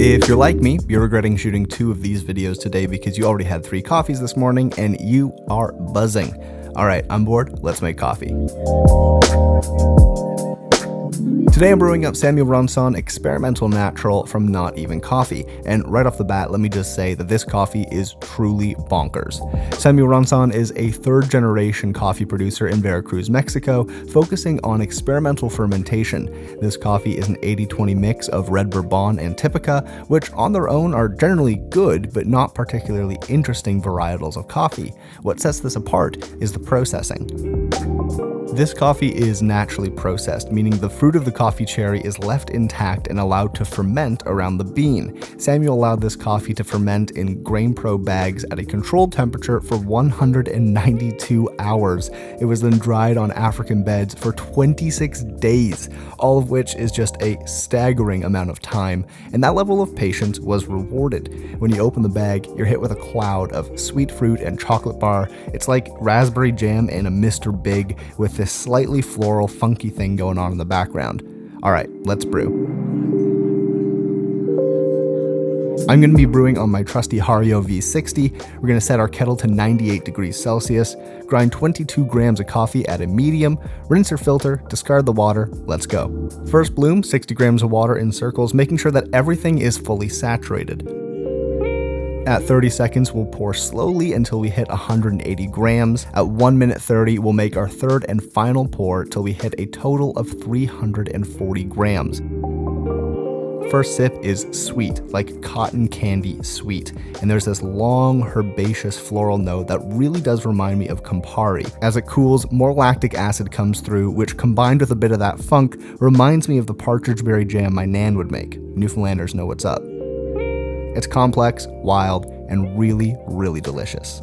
If you're like me, you're regretting shooting 2 of these videos today because you already had 3 coffees this morning and you are buzzing. All right, I'm bored. Let's make coffee. Today I'm brewing up Samuel Ronzon Experimental Natural from Not Even Coffee, and right off the bat, let me just say that this coffee is truly bonkers. Samuel Ronzon is a 3rd-generation coffee producer in Veracruz, Mexico, focusing on experimental fermentation. This coffee is an 80-20 mix of Red Bourbon and Typica, which on their own are generally good but not particularly interesting varietals of coffee. What sets this apart is the processing. This coffee is naturally processed, meaning the fruit of the coffee cherry is left intact and allowed to ferment around the bean. Samuel allowed this coffee to ferment in GrainPro bags at a controlled temperature for 192 hours. It was then dried on African beds for 26 days, all of which is just a staggering amount of time, and that level of patience was rewarded. When you open the bag, you're hit with a cloud of sweet fruit and chocolate bar. It's like raspberry jam and a Mr. Big with this slightly floral, funky thing going on in the background. All right, let's brew. I'm going to be brewing on my trusty Hario V60. We're going to set our kettle to 98 degrees Celsius, grind 22 grams of coffee at a medium, rinse or filter, discard the water, let's go. First bloom, 60 grams of water in circles, making sure that everything is fully saturated. At 30 seconds, we'll pour slowly until we hit 180 grams. At 1 minute 30, we'll make our 3rd and final pour till we hit a total of 340 grams. First sip is sweet, like cotton candy sweet, and there's this long herbaceous floral note that really does remind me of Campari. As it cools, more lactic acid comes through, which combined with a bit of that funk reminds me of the partridge berry jam my nan would make. Newfoundlanders know what's up. It's complex, wild, and really, really delicious.